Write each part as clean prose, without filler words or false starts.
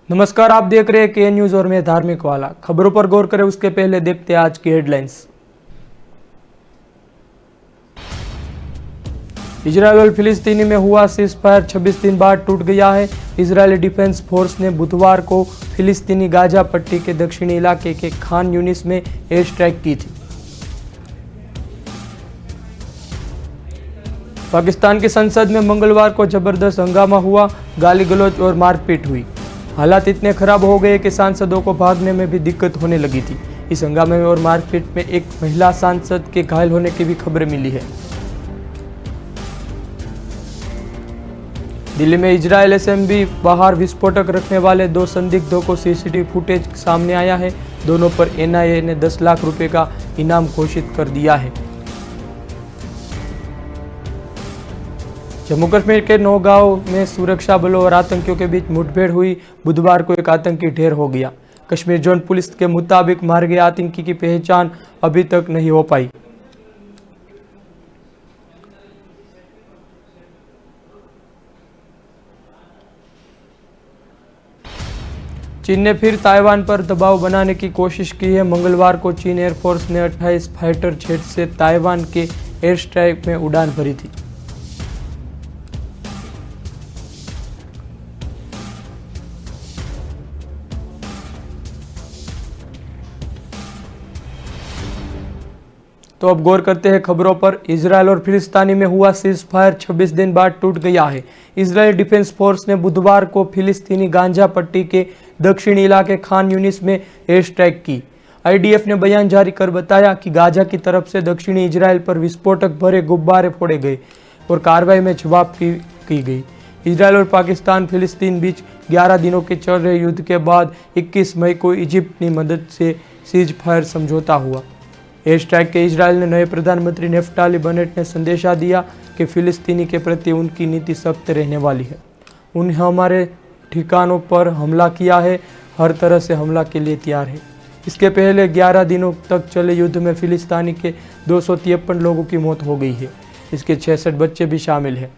नमस्कार, आप देख रहे हैं के न्यूज और मैं धार्मिक वाला। खबरों पर गौर करें उसके पहले देखते हैं आज की हेडलाइंस। इजरायल और फिलिस्तीनी में हुआ सीज फायर 26 दिन बाद टूट गया है। इजरायली डिफेंस फोर्स ने बुधवार को फिलिस्तीनी गाजा पट्टी के दक्षिणी इलाके के खान यूनिस में एयर स्ट्राइक की थी। पाकिस्तान की संसद में मंगलवार को जबरदस्त हंगामा हुआ, गाली गलौज और मारपीट हुई। हालात इतने खराब हो गए कि सांसदों को भागने में भी दिक्कत होने लगी थी। इस हंगामे और मारपीट में एक महिला सांसद के घायल होने की भी खबरें मिली है। दिल्ली में इजरायल असेंबली बाहर विस्फोटक रखने वाले 2 संदिग्धों को सीसीटीवी फुटेज सामने आया है। दोनों पर एनआईए ने 10 लाख रुपए का इनाम घोषित कर दिया है। जम्मू कश्मीर के नौगांव में सुरक्षा बलों और आतंकियों के बीच मुठभेड़ हुई। बुधवार को एक आतंकी ढेर हो गया। कश्मीर जोन पुलिस के मुताबिक मारे गए आतंकी की पहचान अभी तक नहीं हो पाई। चीन ने फिर ताइवान पर दबाव बनाने की कोशिश की है। मंगलवार को चीन एयरफोर्स ने 28 फाइटर जेट से ताइवान के एयर स्ट्राइक में उड़ान भरी थी। तो अब गौर करते हैं खबरों पर। इजरायल और फिलिस्तीनी में हुआ सीज फायर 26 दिन बाद टूट गया है। इजरायली डिफेंस फोर्स ने बुधवार को फिलिस्तीनी गांजा पट्टी के दक्षिणी इलाके खान यूनिस में एयर स्ट्राइक की। आईडीएफ ने बयान जारी कर बताया कि गाजा की तरफ से दक्षिणी इजरायल पर विस्फोटक भरे गुब्बारे फोड़े गए और कार्रवाई में जवाब की गई। इजरायल और पाकिस्तान फिलिस्तीन बीच 11 दिनों के चल रहे युद्ध के बाद 21 मई को इजिप्ट की मदद से सीज फायर समझौता हुआ। एयर स्ट्राइक के इजरायल ने नए प्रधानमंत्री नेफ्ताली बेनेट ने संदेशा दिया कि फिलिस्तीनी के प्रति उनकी नीति सख्त रहने वाली है। उन्हें हमारे ठिकानों पर हमला किया है, हर तरह से हमला के लिए तैयार है। इसके पहले 11 दिनों तक चले युद्ध में फिलिस्तीनी के 253 लोगों की मौत हो गई है। इसके 66 बच्चे भी शामिल हैं।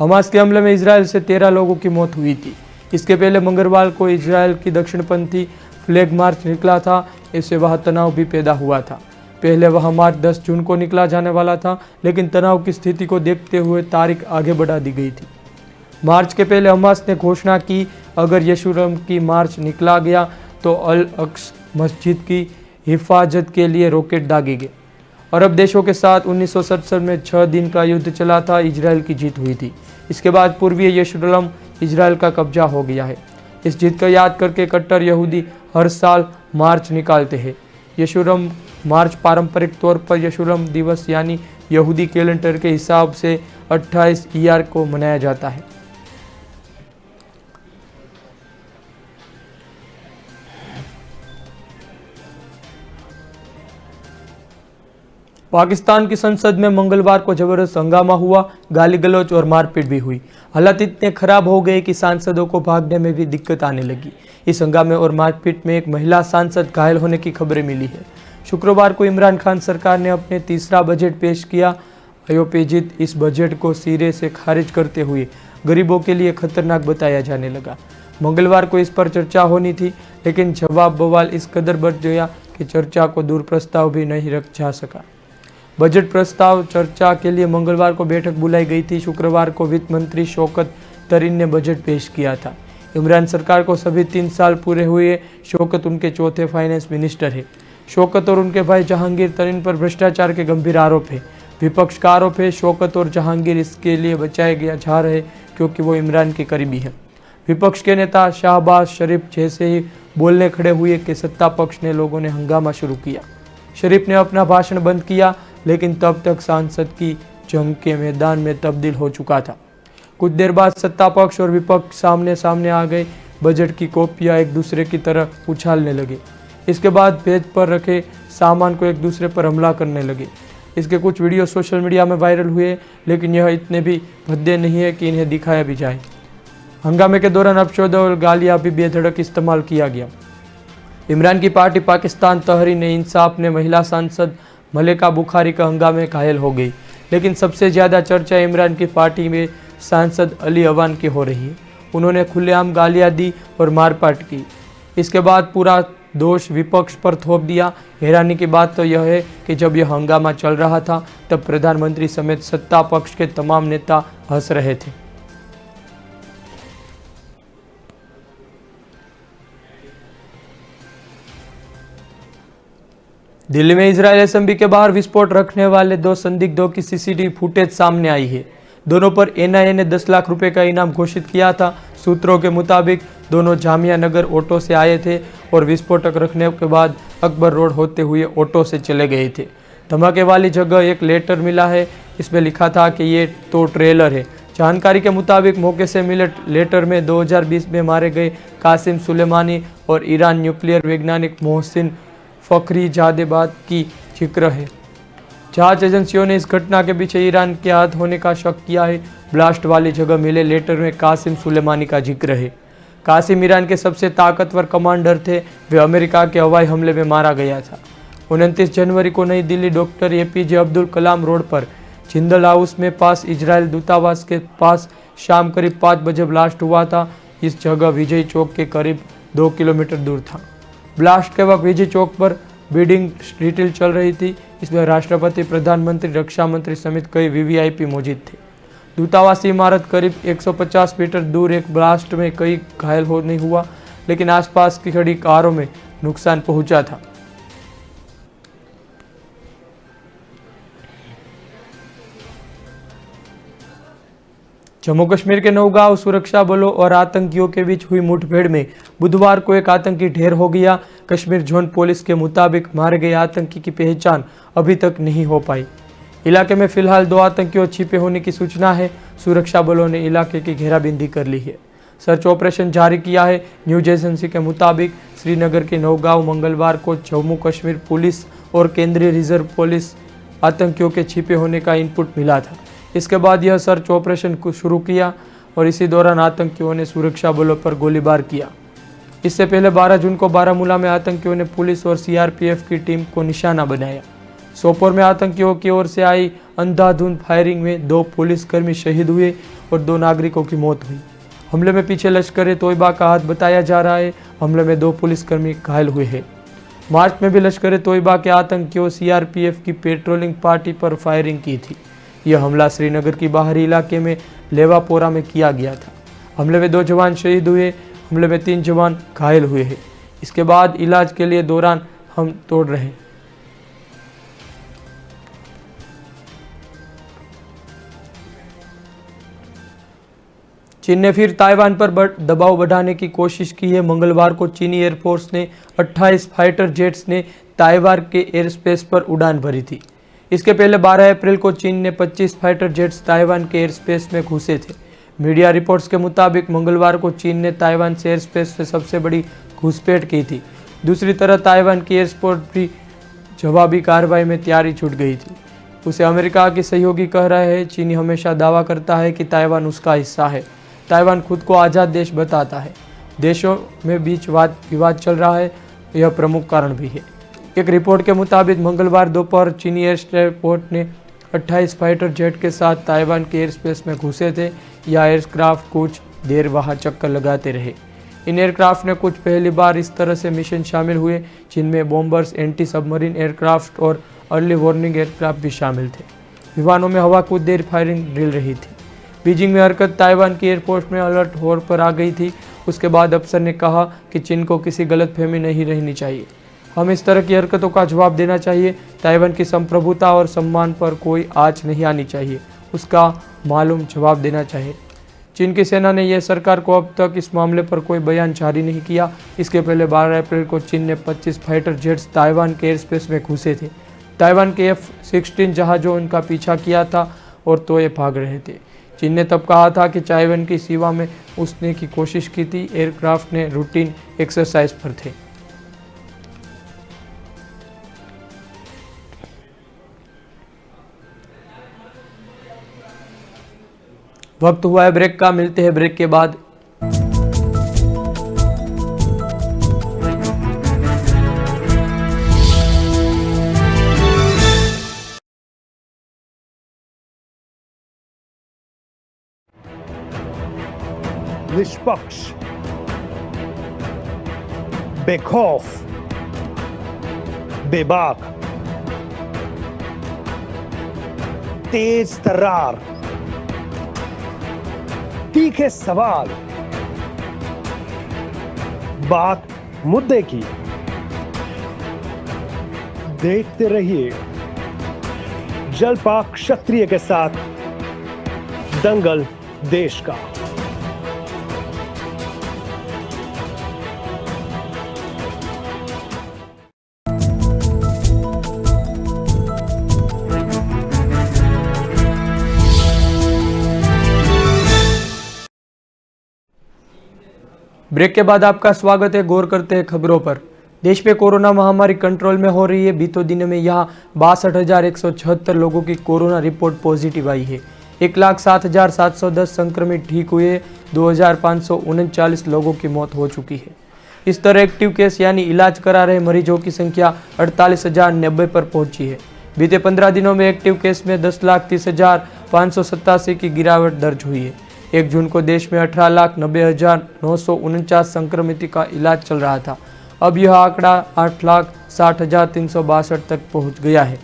हमास के हमले में इजरायल से 13 लोगों की मौत हुई थी। इसके पहले मंगलवार को इजरायल की दक्षिणपंथी फ्लैग मार्च निकला था। इससे वहाँ तनाव भी पैदा हुआ था। पहले वह मार्च 10 जून को निकला जाने वाला था, लेकिन तनाव की स्थिति को देखते हुए तारीख आगे बढ़ा दी गई थी। मार्च के पहले हमास ने घोषणा की अगर यरूशलेम की मार्च निकला गया तो अल अक्स मस्जिद की हिफाजत के लिए रॉकेट दागे गए। अरब देशों के साथ 1967 में 6 दिन का युद्ध चला था। इजरायल की जीत हुई थी। इसके बाद पूर्वी यरूशलेम इजरायल का कब्जा हो गया है। इस जीत को याद करके कट्टर यहूदी हर साल मार्च निकालते हैं। यरूशलेम मार्च पारंपरिक तौर पर यरूशलेम दिवस यानी यहूदी कैलेंडर के हिसाब से 28 ईयर को मनाया जाता है। पाकिस्तान की संसद में मंगलवार को जबरदस्त हंगामा हुआ, गाली गलौज और मारपीट भी हुई। हालात इतने खराब हो गए कि सांसदों को भागने में भी दिक्कत आने लगी। इस हंगामे और मारपीट में एक महिला सांसद घायल होने की खबरें मिली है। शुक्रवार को इमरान खान सरकार ने अपने तीसरा बजट पेश किया। अयोपेजित इस बजट को सिरे से खारिज करते हुए गरीबों के लिए खतरनाक बताया जाने लगा। मंगलवार को इस पर चर्चा होनी थी, लेकिन जवाब बवाल इस कदर बढ़ गया कि चर्चा को दूर प्रस्ताव भी नहीं रख जा सका। बजट प्रस्ताव चर्चा के लिए मंगलवार को बैठक बुलाई गई थी। शुक्रवार को वित्त मंत्री शौकत तरीन ने बजट पेश किया था। इमरान सरकार को सभी 3 साल पूरे हुए। शौकत उनके चौथे फाइनेंस मिनिस्टर है। शौकत और उनके भाई जहांगीर तरीन पर भ्रष्टाचार के गंभीर आरोप है। विपक्ष का आरोप है शौकत और जहांगीर इसके लिए बचाए गया जा रहे क्योंकि वो इमरान के करीबी हैं। विपक्ष के नेता शाहबाज शरीफ जैसे ही बोलने खड़े हुए कि सत्ता पक्ष ने लोगों ने हंगामा शुरू किया। शरीफ ने अपना भाषण बंद किया, लेकिन तब तक सांसद की जंग के मैदान में तब्दील हो चुका था। कुछ देर बाद सत्ता पक्ष और विपक्ष सामने सामने आ गए। बजट की कॉपियां एक दूसरे की तरफ उछालने लगे। इसके बाद मेज पर रखे सामान को एक दूसरे पर हमला करने लगे। इसके कुछ वीडियो सोशल मीडिया में वायरल हुए, लेकिन यह इतने भी भद्दे नहीं है कि इन्हें दिखाया भी जाए। हंगामे के दौरान अपशब्द और गालियां भी बेधड़क इस्तेमाल किया गया। इमरान की पार्टी पाकिस्तान तहरीक-ए-इंसाफ ने महिला सांसद मलिका बुखारी का हंगामे घायल हो गई, लेकिन सबसे ज़्यादा चर्चा इमरान की पार्टी में सांसद अली अवान की हो रही है। उन्होंने खुलेआम गालियां दी और मारपीट की। इसके बाद पूरा दोष विपक्ष पर थोप दिया। हैरानी की बात तो यह है कि जब यह हंगामा चल रहा था तब प्रधानमंत्री समेत सत्ता पक्ष के तमाम नेता हंस रहे थे। दिल्ली में इजरायल असेंबली के बाहर विस्फोट रखने वाले 2 संदिग्धों की सीसीटीवी फुटेज सामने आई है। दोनों पर एनआईए ने 10 लाख रुपए का इनाम घोषित किया था। सूत्रों के मुताबिक दोनों जामिया नगर ऑटो से आए थे और विस्फोटक रखने के बाद अकबर रोड होते हुए ऑटो से चले गए थे। धमाके वाली जगह एक लेटर मिला है। इसमें लिखा था कि ये तो ट्रेलर है। जानकारी के मुताबिक मौके से मिले लेटर में 2020 में मारे गए कासिम सुलेमानी और ईरान न्यूक्लियर वैज्ञानिक मोहसिन फखरीजादेबाद की जिक्र है। जांच एजेंसियों ने इस घटना के पीछे ईरान के हाथ होने का शक किया है। ब्लास्ट वाली जगह मिले लेटर में कासिम सुलेमानी का जिक्र है। कासिम ईरान के सबसे ताकतवर कमांडर थे। वे अमेरिका के हवाई हमले में मारा गया था। 29 जनवरी को नई Delhi doctor APJ Abdul Kalam road पर जिंदल हाउस में पास इजरायल दूतावास के पास शाम करीब 5 बजे ब्लास्ट हुआ था। इस जगह विजय चौक के करीब 2 किलोमीटर दूर था। ब्लास्ट के वक्त विजय चौक पर बिल्डिंग रिटेल चल रही थी। इसमें राष्ट्रपति, प्रधानमंत्री, रक्षा मंत्री समेत कई वीवीआईपी मौजूद थे। दूतावास इमारत करीब 150 मीटर दूर। एक ब्लास्ट में कई घायल हो नहीं हुआ, लेकिन आसपास की खड़ी कारों में नुकसान पहुंचा था। जम्मू कश्मीर के नौगांव सुरक्षा बलों और आतंकियों के बीच हुई मुठभेड़ में बुधवार को एक आतंकी ढेर हो गया। कश्मीर जोन पुलिस के मुताबिक मारे गए आतंकी की पहचान अभी तक नहीं हो पाई। इलाके में फिलहाल 2 आतंकियों छिपे होने की सूचना है। सुरक्षा बलों ने इलाके की घेराबंदी कर ली है। सर्च ऑपरेशन जारी किया है। न्यूज एजेंसी के मुताबिक श्रीनगर के नौगांव मंगलवार को जम्मू कश्मीर पुलिस और केंद्रीय रिजर्व पुलिस आतंकियों के छिपे होने का इनपुट मिला था। इसके बाद यह सर्च ऑपरेशन को शुरू किया और इसी दौरान आतंकियों ने सुरक्षा बलों पर गोलीबार किया। इससे पहले 12 जून को बारामूला में आतंकियों ने पुलिस और सीआरपीएफ की टीम को निशाना बनाया। सोपोर में आतंकियों की ओर से आई अंधाधुंध फायरिंग में 2 पुलिसकर्मी शहीद हुए और 2 नागरिकों की मौत हुई। हमले में पीछे लश्कर तोयबा का हाथ बताया जा रहा है। हमले में 2 पुलिसकर्मी घायल हुए हैं। मार्च में भी लश्कर तोयबा के आतंकियों सीआरपीएफ की पेट्रोलिंग पार्टी पर फायरिंग की थी। यह हमला श्रीनगर की बाहरी इलाके में लेवापोरा में किया गया था। हमले में 2 जवान शहीद हुए। हमले में 3 जवान घायल हुए हैं। इसके बाद इलाज के लिए दौरान हम तोड़ रहे। चीन ने फिर ताइवान पर दबाव बढ़ाने की कोशिश की है। मंगलवार को चीनी एयरफोर्स ने 28 फाइटर जेट्स ने ताइवान के एयर स्पेस पर उड़ान भरी थी। इसके पहले 12 अप्रैल को चीन ने 25 फाइटर जेट्स ताइवान के एयर स्पेस में घुसे थे। मीडिया रिपोर्ट्स के मुताबिक मंगलवार को चीन ने ताइवान से एयर स्पेस से सबसे बड़ी घुसपैठ की थी। दूसरी तरफ ताइवान की एयरपोर्ट भी जवाबी कार्रवाई में तैयारी छूट गई थी। उसे अमेरिका की सहयोगी कह रहे हैं। चीनी हमेशा दावा करता है कि ताइवान उसका हिस्सा है। ताइवान खुद को आज़ाद देश बताता है। देशों में बीच वाद विवाद चल रहा है, यह प्रमुख कारण भी है। एक रिपोर्ट के मुताबिक मंगलवार दोपहर चीनी एयरपोर्ट ने 28 फाइटर जेट के साथ ताइवान के एयर स्पेस में घुसे थे। यह एयरक्राफ्ट कुछ देर वहां चक्कर लगाते रहे। इन एयरक्राफ्ट ने कुछ पहली बार इस तरह से मिशन शामिल हुए जिनमें बॉम्बर्स, एंटी सबमरीन एयरक्राफ्ट और अर्ली वार्निंग एयरक्राफ्ट भी शामिल थे। विमानों में हवा कुछ देर फायरिंग ड्रिल रही थी। बीजिंग में हरकत ताइवान की एयरपोर्ट में अलर्ट होर पर आ गई थी। उसके बाद अफसर ने कहा कि चीन को किसी गलतफहमी नहीं रहनी चाहिए। हम इस तरह की हरकतों का जवाब देना चाहिए। ताइवान की संप्रभुता और सम्मान पर कोई आँच नहीं आनी चाहिए। उसका मालूम जवाब देना चाहिए। चीन की सेना ने यह सरकार को अब तक इस मामले पर कोई बयान जारी नहीं किया। इसके पहले 12 अप्रैल को चीन ने 25 फाइटर जेट्स ताइवान के एयर स्पेस में घुसे थे। ताइवान के F-16 जहाज़ों उनका पीछा किया था और तो ये भाग रहे थे। चीन ने तब कहा था कि ताइवान की सीमा में घुसने की कोशिश की थी। एयरक्राफ्ट ने रूटीन एक्सरसाइज पर थे। वक्त हुआ है ब्रेक का। मिलते हैं ब्रेक के बाद। निष्पक्ष, बेखौफ, बेबाक, तेज तर्रार, तीखे सवाल, बात मुद्दे की। देखते रहिए जलपाक क्षत्रिय के साथ दंगल देश का। ब्रेक के बाद आपका स्वागत है। गौर करते हैं खबरों पर। देश में कोरोना महामारी कंट्रोल में हो रही है। बीते दिनों में यहाँ 62,176 लोगों की कोरोना रिपोर्ट पॉजिटिव आई है। 1,07,710 संक्रमित ठीक हुए। 2,539 लोगों की मौत हो चुकी है। इस तरह एक्टिव केस यानी इलाज करा रहे मरीजों की संख्या 48,090 पर पहुंची है। बीते 15 दिनों में एक्टिव केस में 10,30,587 की गिरावट दर्ज हुई है। 1 जून को देश में 18,90,949 संक्रमितों का इलाज चल रहा था। अब यह आंकड़ा 8,60,362 तक पहुंच गया है।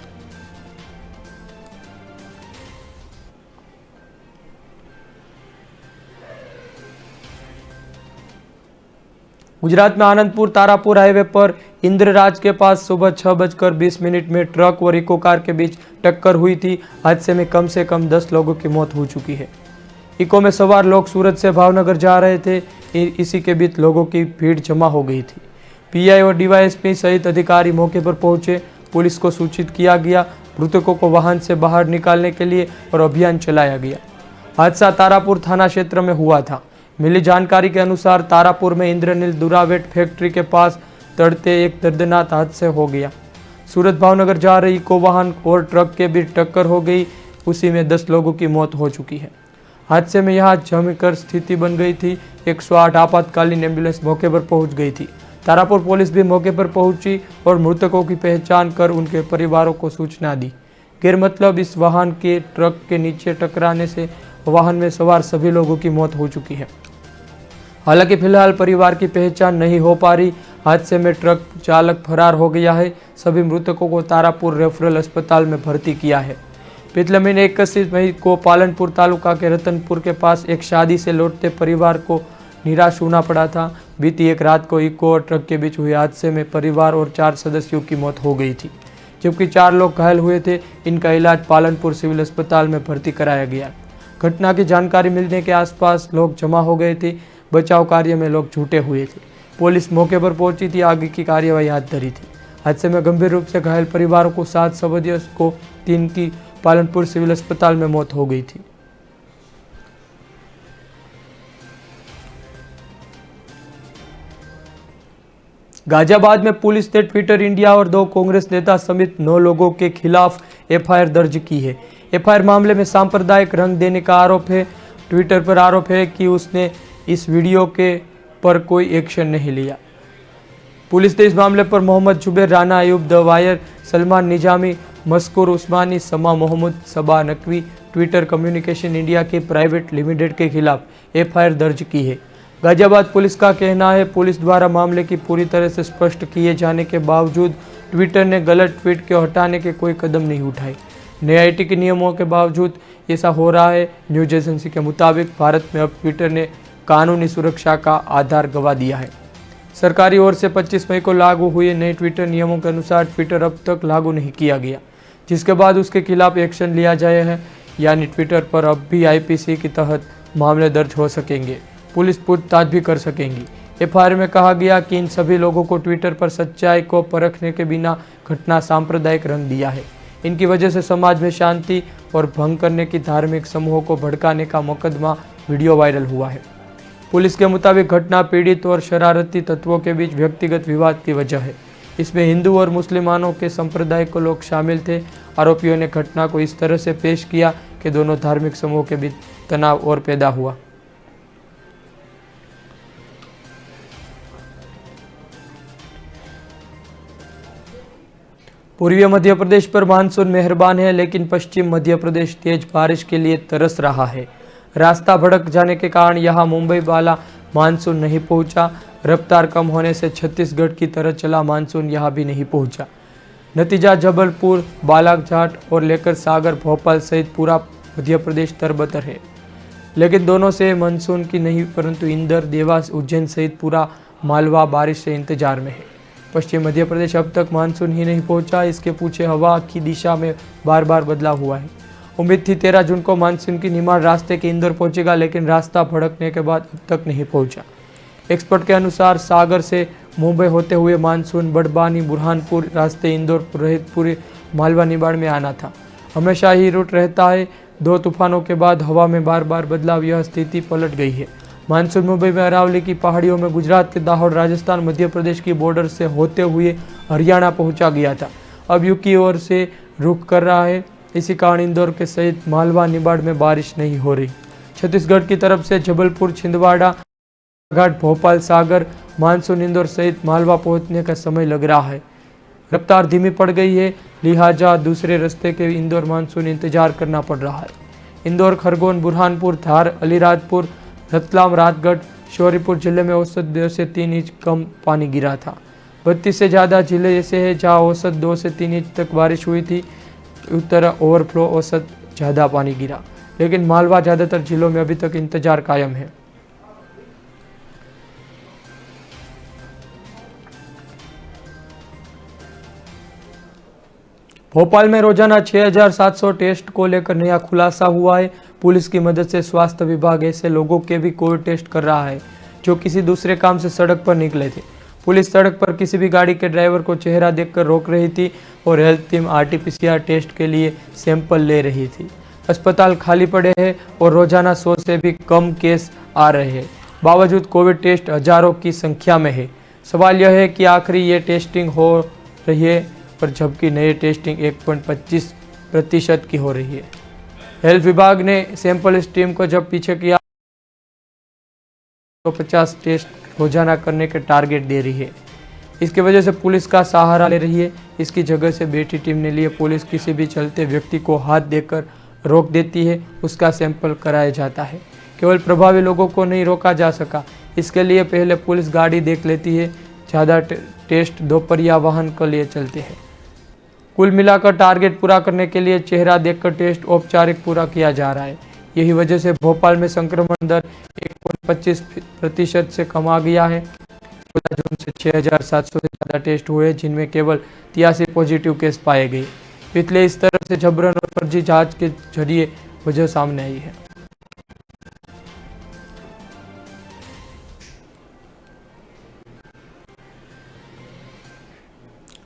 गुजरात में आनंदपुर तारापुर हाईवे पर इंद्रराज के पास सुबह 6:20 में ट्रक और इको कार के बीच टक्कर हुई थी। हादसे में कम से कम 10 लोगों की मौत हो चुकी है। इको में सवार लोग सूरत से भावनगर जा रहे थे। इसी के बीच लोगों की भीड़ जमा हो गई थी। पीआई और डीवाईएसपी सहित अधिकारी मौके पर पहुंचे। पुलिस को सूचित किया गया। मृतकों को वाहन से बाहर निकालने के लिए और अभियान चलाया गया। हादसा तारापुर थाना क्षेत्र में हुआ था। मिली जानकारी के अनुसार तारापुर में इंद्रनील दुरावेट फैक्ट्री के पास तड़ते एक दर्दनाक हादसा हो गया। सूरत भावनगर जा रही इको वाहन और ट्रक के बीच टक्कर हो गई। उसी में 10 लोगों की मौत हो चुकी है। हादसे में यहाँ जमकर स्थिति बन गई थी। 108 आपातकालीन एम्बुलेंस मौके पर पहुंच गई थी। तारापुर पुलिस भी मौके पर पहुंची और मृतकों की पहचान कर उनके परिवारों को सूचना दी। गैरमतलब इस वाहन के ट्रक के नीचे टकराने से वाहन में सवार सभी लोगों की मौत हो चुकी है। हालांकि फिलहाल परिवार की पहचान नहीं हो पा रही। हादसे में ट्रक चालक फरार हो गया है। सभी मृतकों को तारापुर रेफरल अस्पताल में भर्ती किया है। पिछले महीने 21 मई को पालनपुर तालुका के रतनपुर के पास एक शादी से लौटते परिवार को निराश होना पड़ा था। बीती एक रात को इको और ट्रक के बीच हुए हादसे में परिवार और 4 सदस्यों की मौत हो गई थी, जबकि 4 लोग घायल हुए थे। इनका इलाज पालनपुर सिविल अस्पताल में भर्ती कराया गया। घटना की जानकारी मिलने के आसपास लोग जमा हो गए थे। बचाव कार्य में लोग जुटे हुए थे। पुलिस मौके पर पहुंची थी। आगे की कार्यवाही हाथ धरी थी। हादसे में गंभीर रूप से घायल परिवारों को 7 सदस्यों को 3 की पालनपुर सिविल अस्पताल में मौत हो गई थी। गाजियाबाद में पुलिस ने ट्विटर इंडिया और 2 कांग्रेस नेता समेत 9 लोगों के खिलाफ एफआईआर दर्ज की है। एफआईआर मामले में सांप्रदायिक रंग देने का आरोप है। ट्विटर पर आरोप है कि उसने इस वीडियो के पर कोई एक्शन नहीं लिया। पुलिस ने इस मामले पर मोहम्मद जुबैर, राना अयूब, द वायर, सलमान निजामी, मस्कूर उस्मानी, समा मोहम्मद, सबा नकवी, ट्विटर कम्युनिकेशन इंडिया के प्राइवेट लिमिटेड के खिलाफ एफआईआर दर्ज की है। गाजियाबाद पुलिस का कहना है, पुलिस द्वारा मामले की पूरी तरह से स्पष्ट किए जाने के बावजूद ट्विटर ने गलत ट्वीट को हटाने के कोई कदम नहीं उठाए। नए आईटी के नियमों के बावजूद ऐसा हो रहा है। न्यूज एजेंसी के मुताबिक भारत में अब ट्विटर ने कानूनी सुरक्षा का आधार गंवा दिया है। सरकारी ओर से 25 मई को लागू हुए नए ट्विटर नियमों के अनुसार ट्विटर अब तक लागू नहीं किया गया, जिसके बाद उसके खिलाफ एक्शन लिया जाए है। यानी ट्विटर पर अब भी आईपीसी के तहत मामले दर्ज हो सकेंगे। पुलिस पूछताछ भी कर सकेंगी। एफआईआर में कहा गया कि इन सभी लोगों को ट्विटर पर सच्चाई को परखने के बिना घटना सांप्रदायिक रंग दिया है। इनकी वजह से समाज में शांति और भंग करने की धार्मिक समूहों को भड़काने का मुकदमा वीडियो वायरल हुआ है। पुलिस के मुताबिक घटना पीड़ित और शरारती तत्वों के बीच व्यक्तिगत विवाद की वजह है। इसमें हिंदू और मुसलमानों के संप्रदाय को लोग शामिल थे। आरोपियों ने घटना को इस तरह से पेश किया कि दोनों धार्मिक समूहों के बीच तनाव और पैदा हुआ। पूर्वी मध्य प्रदेश पर मानसून मेहरबान है, लेकिन पश्चिम मध्य प्रदेश तेज बारिश के लिए तरस रहा है। रास्ता भटक जाने के कारण यहाँ मुंबई वाला मानसून नहीं पहुंचा। रफ्तार कम होने से छत्तीसगढ़ की तरह चला मानसून यहाँ भी नहीं पहुंचा। नतीजा जबलपुर, बालाघाट और लेकर सागर, भोपाल सहित पूरा मध्य प्रदेश तरबतर है। लेकिन दोनों से मानसून की नहीं, परंतु इंदौर, देवास, उज्जैन सहित पूरा मालवा बारिश से इंतजार में है। पश्चिम मध्य प्रदेश अब तक मानसून ही नहीं पहुंचा। इसके पीछे हवा की दिशा में बार बार बदलाव हुआ है। उम्मीद थी 13 जून को मानसून की निमाड़ रास्ते के इंदौर पहुंचेगा, लेकिन रास्ता भटकने के बाद अब तक नहीं पहुंचा। एक्सपर्ट के अनुसार सागर से मुंबई होते हुए मानसून बड़बानी, बुरहानपुर रास्ते इंदौर रहित पूरे मालवा निमाड़ में आना था। हमेशा ही रूट रहता है। 2 तूफानों के बाद हवा में बार बार बदलाव, यह स्थिति पलट गई है। मानसून मुंबई में अरावली की पहाड़ियों में, गुजरात के दाहोद, राजस्थान, मध्य प्रदेश की बॉर्डर से होते हुए हरियाणा पहुंचा गया था। अब यूपी की ओर से रुख कर रहा है। इसी कारण इंदौर के सहित मालवा निमाड़ में बारिश नहीं हो रही। छत्तीसगढ़ की तरफ से जबलपुर, छिंदवाड़ा, घाट, भोपाल, सागर मानसून इंदौर सहित मालवा पहुंचने का समय लग रहा है। रफ्तार धीमी पड़ गई है, लिहाजा दूसरे रास्ते के इंदौर मानसून इंतजार करना पड़ रहा है। इंदौर, खरगोन, बुरहानपुर, धार, अलीराजपुर, रतलाम, राजगढ़, शौरीपुर जिले में औसत 2 से 3 इंच कम पानी गिरा था। 32 से ज़्यादा जिले ऐसे हैं जहाँ औसत 2 से 3 इंच तक बारिश हुई थी। उत्तर ओवरफ्लो औसत ज़्यादा पानी गिरा, लेकिन मालवा ज़्यादातर जिलों में अभी तक इंतजार कायम है। भोपाल में रोजाना 6700 टेस्ट को लेकर नया खुलासा हुआ है। पुलिस की मदद से स्वास्थ्य विभाग ऐसे लोगों के भी कोविड टेस्ट कर रहा है जो किसी दूसरे काम से सड़क पर निकले थे। पुलिस सड़क पर किसी भी गाड़ी के ड्राइवर को चेहरा देखकर रोक रही थी और हेल्थ टीम RT-PCR टेस्ट के लिए सैंपल ले रही थी। अस्पताल खाली पड़े हैं और रोजाना 100 से भी कम केस आ रहे हैं। बावजूद कोविड टेस्ट हजारों की संख्या में है। सवाल यह है कि आखिर ये टेस्टिंग हो रही है, पर जबकि नई टेस्टिंग 1.25% की हो रही है। हेल्थ विभाग ने सैंपल इस टीम को जब पीछे किया तो 50 टेस्ट रोजाना करने के टारगेट दे रही है। इसकी वजह से पुलिस का सहारा ले रही है। इसकी जगह से बेटी टीम ने लिए पुलिस किसी भी चलते व्यक्ति को हाथ देकर रोक देती है, उसका सैंपल कराया जाता है। केवल प्रभावी लोगों को नहीं रोका जा सका, इसके लिए पहले पुलिस गाड़ी देख लेती है। ज़्यादा टेस्ट दोपहिया वाहन के लिए चलते हैं। कुल मिलाकर टारगेट पूरा करने के लिए चेहरा देखकर टेस्ट औपचारिक पूरा किया जा रहा है। यही वजह से भोपाल में संक्रमण दर 1.25% से कम आ गया है। 14 जून से 6700 से ज़्यादा टेस्ट हुए, जिनमें केवल 83 पॉजिटिव केस पाए गए। पिछले इस तरह से जबरन और फर्जी जांच के जरिए वजह सामने आई है।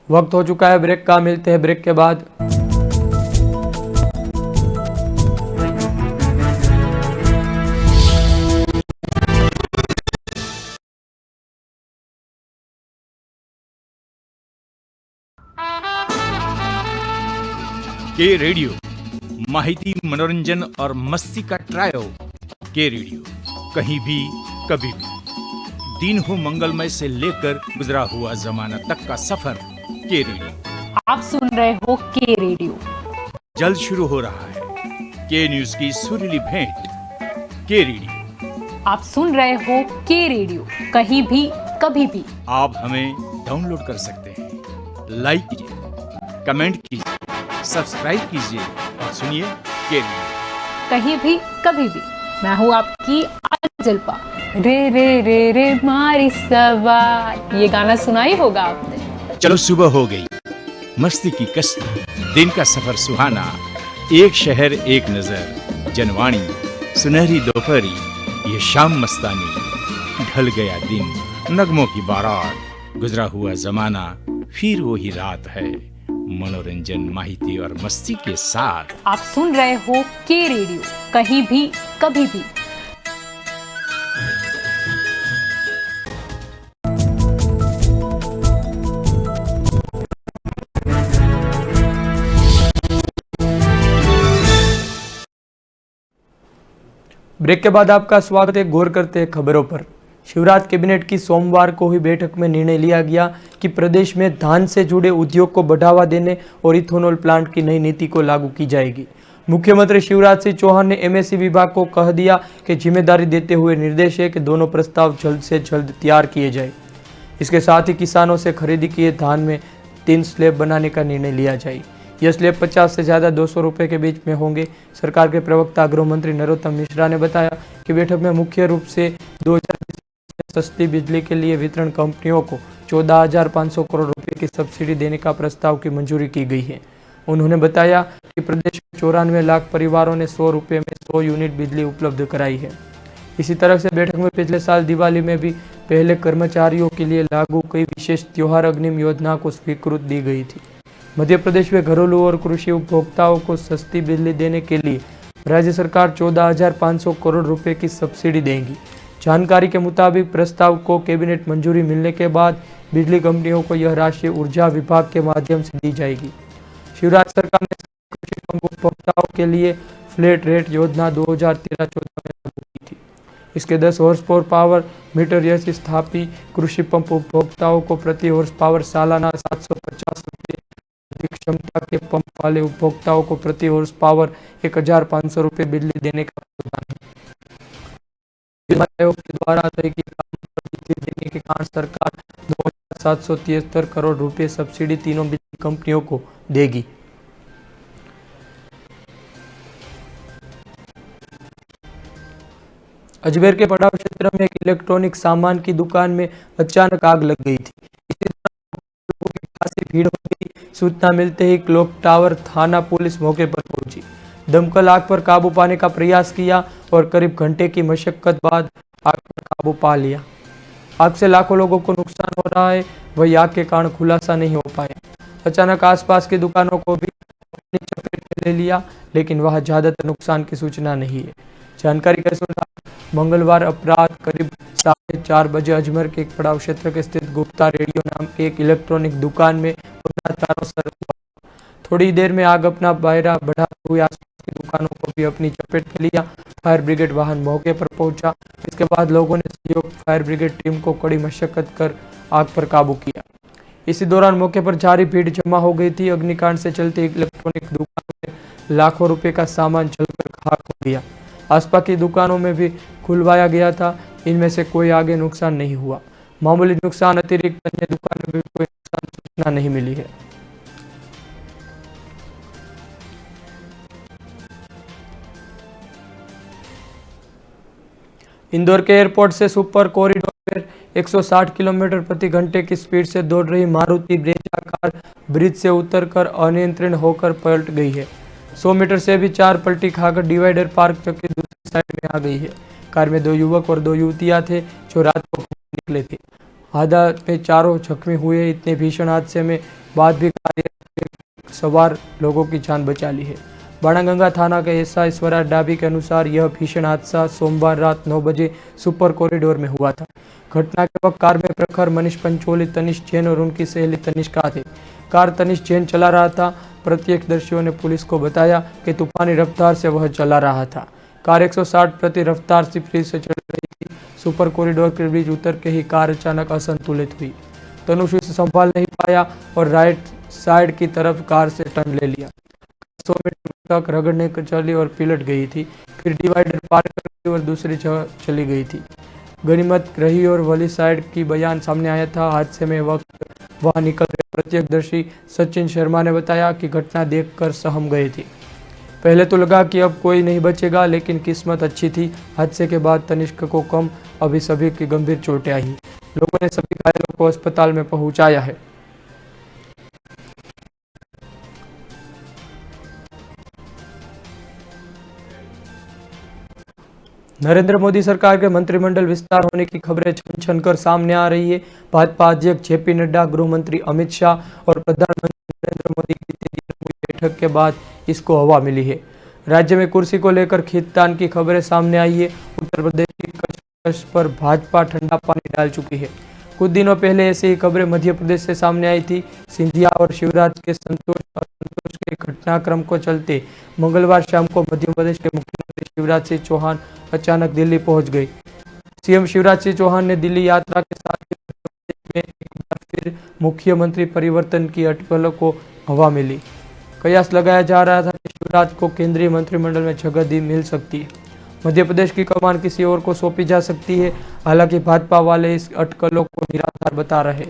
वक्त हो चुका है ब्रेक का, मिलते हैं ब्रेक के बाद। के रेडियो माहिती, मनोरंजन और मस्ती का ट्रायो। के रेडियो कहीं भी कभी भी, दिन हो मंगलमय से लेकर गुजरा हुआ जमाना तक का सफर। के रेडियो आप सुन रहे हो के रेडियो। जल्द शुरू हो रहा है के न्यूज की सुरीली भेंट। के रेडियो आप सुन रहे हो के रेडियो, कहीं भी कभी भी। आप हमें डाउनलोड कर सकते हैं। लाइक कीजिए, कमेंट कीजिए, सब्सक्राइब कीजिए और सुनिए के रेडियो कहीं भी कभी भी। मैं हूँ आपकी जल्पा। रे रे रे रे मारी सवार, ये गाना सुना ही होगा आपने। चलो सुबह हो गई, मस्ती की कश्ती, दिन का सफर सुहाना, एक शहर एक नजर, जनवाणी, सुनहरी दोपहरी, ये शाम मस्तानी, ढल गया दिन, नगमों की बारात, गुजरा हुआ जमाना, फिर वही रात है, मनोरंजन, माहिती और मस्ती के साथ। आप सुन रहे हो के रेडियो, कहीं भी कभी भी। ब्रेक के बाद आपका स्वागत है। गौर करते हैं खबरों पर। शिवराज कैबिनेट की सोमवार को हुई बैठक में निर्णय लिया गया कि प्रदेश में धान से जुड़े उद्योग को बढ़ावा देने और इथेनॉल प्लांट की नई नीति को लागू की जाएगी। मुख्यमंत्री शिवराज सिंह चौहान ने एमएससी विभाग को कह दिया कि जिम्मेदारी देते हुए निर्देश है कि दोनों प्रस्ताव जल्द से जल्द तैयार किए जाए। इसके साथ ही किसानों से खरीदी किए धान में 3 स्लैब बनाने का निर्णय लिया जाए। यह स्लैब 50 से ज़्यादा 200 रुपये के बीच में होंगे। सरकार के प्रवक्ता गृह मंत्री नरोत्तम मिश्रा ने बताया कि बैठक में मुख्य रूप से 2020 में सस्ती बिजली के लिए वितरण कंपनियों को 14,500 करोड़ रुपये की सब्सिडी देने का प्रस्ताव की मंजूरी की गई है। उन्होंने बताया कि प्रदेश में 94 लाख परिवारों ने 100 रुपये में 100 यूनिट बिजली उपलब्ध कराई है। इसी तरह से बैठक में पिछले साल दिवाली में भी पहले कर्मचारियों के लिए लागू कई विशेष त्योहार अग्निम योजना को स्वीकृति दी गई थी। मध्य प्रदेश में घरेलू और कृषि उपभोक्ताओं को सस्ती बिजली देने के लिए राज्य सरकार 14,500 करोड़ रुपए की सब्सिडी देगी। जानकारी के मुताबिक प्रस्ताव को कैबिनेट मंजूरी मिलने के बाद बिजली कंपनियों को यह राशि ऊर्जा विभाग के माध्यम से दी जाएगी। शिवराज सरकार ने कृषि पंप उपभोक्ताओं के लिए फ्लैट रेट योजना 2013-14 में लागू की थी। इसके 10 हॉर्स पावर मीटर यह स्थापित कृषि पंप उपभोक्ताओं को प्रति हॉर्स पावर सालाना 750 रुपये, अधिक क्षमता के पंप वाले उपभोक्ताओं को प्रति हॉर्स पावर 1,500 रुपये बिजली देने का प्रावधान है। आयोग के द्वारा तय की वृद्धि देने के कारण सरकार 2,773 करोड़ रुपए सब्सिडी तीनों बिजली कंपनियों को देगी। अजमेर के पड़ाव क्षेत्र में एक इलेक्ट्रॉनिक सामान की दुकान में अचानक आग लग गई थी। इसी दौरान लोगों की खासी भीड़ हो गई। सूचना मिलते ही क्लॉक टावर थाना पुलिस मौके पर पहुंची। दमकल आग पर काबू पाने का प्रयास किया और करीब घंटे की मशक्कत बाद आग पर काबू पा लिया। आग से लाखों लोगों को नुकसान हो रहा है, वही आग के कारण खुलासा नहीं हो पाया। अचानक आसपास की दुकानों को भी अपनी चपेट में ले लिया, लेकिन वहां ज्यादातर नुकसान की सूचना नहीं है। जानकारी के अनुसार मंगलवार अपराध करीब 4:30 बजे अजमेर के एक पड़ाव क्षेत्र के स्थित गुप्ता रेडियो नाम के एक इलेक्ट्रॉनिक दुकान में चारों सर हुआ। थोड़ी देर में आग अपना दायरा बढ़ाते हुए आसपास की दुकानों को भी अपनी चपेट में लिया। फायर ब्रिगेड वाहन मौके पर पहुंचा। इसके बाद लोगों ने सहयोग फायर ब्रिगेड टीम को कड़ी मशक्कत कर आग पर काबू किया। इसी दौरान मौके पर भारी भीड़ जमा हो गई थी। अग्निकांड से चलते इलेक्ट्रॉनिक दुकान में लाखों रुपए का सामान जलकर खाक हो गया। आसपास की दुकानों में भी खुलवाया गया था। इनमें से कोई आगे नुकसान नहीं हुआ। मामूली नुकसान अतिरिक्त अन्य दुकानों में भी कोई नुकसान सूचना नहीं मिली है। इंदौर के एयरपोर्ट से सुपर कॉरिडोर पर 160 किलोमीटर प्रति घंटे की स्पीड से दौड़ रही मारुति ब्रेजा कार ब्रिज से उतरकर अनियंत्रित होकर पलट गई है। 100 मीटर से भी 4 पलटी खाकर डिवाइडर पार्क के दूसरी साइड में आ गई है। कार में 2 युवक और 2 युवतियां थे जो रात को निकले थे। हादसे में चारों जख्मी हुए। इतने भीषण हादसे में बाद भी कार सवार लोगों की जान बचा ली है। बाणागंगा थाना के एसआई स्वराज डाबी के अनुसार यह भीषण हादसा सोमवार रात 9 बजे सुपर कॉरिडोर में हुआ था। घटना के वक्त कार में प्रखर मनीष पंचोली, तनिष्क जैन और उनकी सहेली तनिष्का थे। कार तनिष्क जैन चला रहा था। प्रत्यक्षदर्शियों ने पुलिस को बताया कि तूफानी रफ्तार से वह चला रहा था। कार 160 प्रति रफ्तार से स्पीड से चल रही थी। सुपर कॉरिडोर के बीच उतर के ही कार अचानक असंतुलित हुई। तनुष उसे संभाल नहीं पाया और राइट साइड की तरफ कार से टर्न ले लिया। 100 मीटर तक रगड़ने चली और पिलट गई थी। फिर डिवाइडर पार कर और दूसरी जगह चली गई थी। गनीमत रही और वली साइड की बयान सामने आया था। हादसे में वक्त वहां निकल रहे प्रत्यक्षदर्शी सचिन शर्मा ने बताया कि घटना देखकर सहम गए थे। पहले तो लगा कि अब कोई नहीं बचेगा, लेकिन किस्मत अच्छी थी। हादसे के बाद तनिष्क को कम, अभी सभी की गंभीर चोटें आई। लोगों ने सभी घायलों को अस्पताल में पहुंचाया है। नरेंद्र मोदी सरकार के मंत्रिमंडल विस्तार होने की खबरें छन कर सामने आ रही है। भाजपा अध्यक्ष जेपी नड्डा, गृह मंत्री अमित शाह और प्रधानमंत्री नरेंद्र मोदी की बैठक के बाद इसको हवा मिली है। राज्य में कुर्सी को लेकर खींचतान की खबरें सामने आई है। उत्तर प्रदेश की कच्छ पर भाजपा ठंडा पानी डाल चुकी है। कुछ दिनों पहले ऐसी ही खबरें मध्य प्रदेश से सामने आई थी। सिंधिया और शिवराज के असंतोष के घटनाक्रम को चलते मंगलवार शाम को मध्य प्रदेश के मुख्यमंत्री शिवराज सिंह चौहान अचानक दिल्ली पहुंच गए। सीएम शिवराज सिंह चौहान ने दिल्ली यात्रा के साथ में एक बार फिर मुख्यमंत्री परिवर्तन की अटकलों को हवा मिली। कयास लगाया जा रहा था कि शिवराज को केंद्रीय मंत्रिमंडल में जगह दी मिल सकती है। मध्य प्रदेश की कमान किसी और को सौंपी जा सकती है। हालांकि भाजपा वाले इस अटकलों को निराधार बता रहे।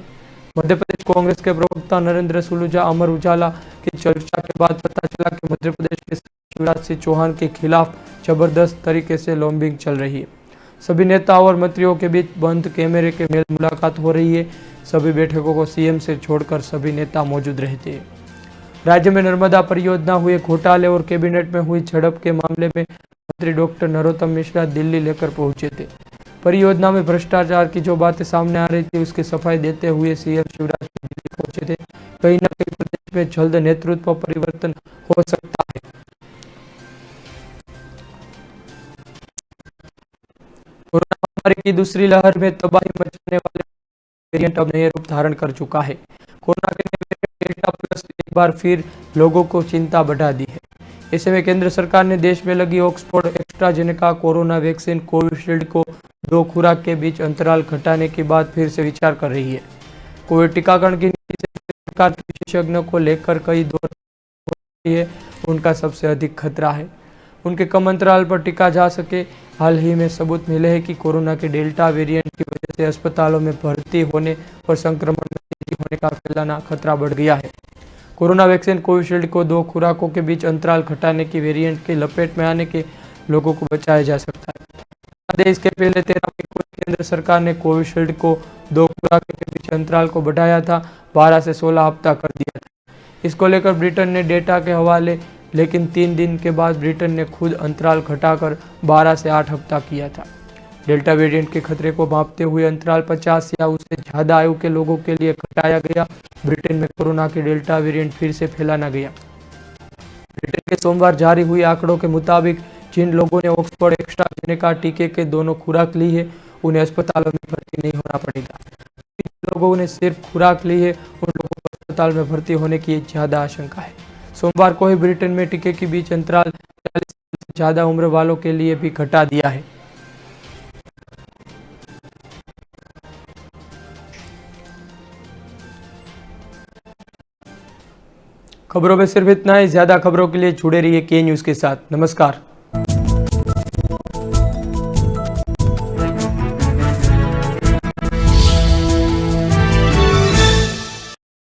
मध्य प्रदेश कांग्रेस के प्रवक्ता नरेंद्र सलूजा अमर उजाला की चर्चा के बाद पता चला कि मध्य प्रदेश में शिवराज सिंह चौहान के खिलाफ जबरदस्त तरीके से लॉबिंग चल रही है। सभी नेताओं और मंत्रियों के बीच बंद कैमरे के मेल मुलाकात हो रही है। सभी बैठकों को सीएम से छोड़कर सभी नेता मौजूद रहते हैं। राज्य में नर्मदा परियोजना हुए घोटाले और कैबिनेट में हुई झड़प के मामले में मंत्री डॉक्टर नरोत्तम मिश्रा दिल्ली लेकर पहुंचे थे। परियोजना में भ्रष्टाचार की जो बातें सामने आ रही थी उसकी सफाई देते हुए सीएम शिवराज सिंह दिल्ली पहुंचे थे। कहीं न कहीं प्रदेश में जल्द नेतृत्व परिवर्तन हो सकता है। कोरोना महामारी की दूसरी लहर में तबाही मचाने वाले वेरिएंट अब नए रूप धारण कर चुका है। कोरोना के नए वेरिएंट डेल्टा प्लस एक बार फिर लोगों को चिंता बढ़ा दी है। ऐसे में केंद्र सरकार ने देश में लगी Oxford AstraZeneca corona vaccine Covishield को 2 खुराक के बीच अंतराल घटाने के बाद फिर से विचार कर रही है। कोविड टीकाकरण की नीति से सरकार के विशेषज्ञों को लेकर कई दौर हो रही है। उनका सबसे अधिक खतरा है उनके कम अंतराल पर टीका जा सके। हाल ही में सबूत मिले हैं कि कोरोना के डेल्टा वेरिएंट की वजह से अस्पतालों में भर्ती होने और संक्रमण में तेजी होने का फैलाना खतरा बढ़ गया है। कोरोना वैक्सीन कोविशील्ड को 2 खुराकों के बीच अंतराल घटाने की वेरिएंट की लपेट में आने के लोगों को बचाया जा सकता है। इसके पहले 13 मई को केंद्र सरकार ने कोविशील्ड को 2 खुराकों के बीच अंतराल को बढ़ाया था, 12 से 16 हफ्ता कर दिया था। इसको लेकर ब्रिटेन ने डेटा के हवाले, लेकिन 3 दिन के बाद ब्रिटेन ने खुद अंतराल घटाकर 12 से 8 हफ्ता किया था। डेल्टा वेरिएंट के खतरे को मापते हुए अंतराल 50 या उससे ज़्यादा आयु के लोगों के लिए घटाया गया। ब्रिटेन में कोरोना के डेल्टा वेरिएंट फिर से फैलाना गया। ब्रिटेन के सोमवार जारी हुए आंकड़ों के मुताबिक जिन लोगों ने ऑक्सफोर्ड एस्ट्राजेनेका टीके के दोनों खुराक ली है उन्हें अस्पतालों में भर्ती नहीं होना पड़ेगा। जिन लोगों ने सिर्फ खुराक ली है उन लोगों को अस्पताल में भर्ती होने की ज़्यादा आशंका है। सोमवार को ही ब्रिटेन में टीके के बीच अंतराल 40 से ज़्यादा उम्र वालों के लिए भी घटा दिया है। खबरों में सिर्फ इतना ही। ज्यादा खबरों के लिए जुड़े रहिए के न्यूज़ के साथ। नमस्कार।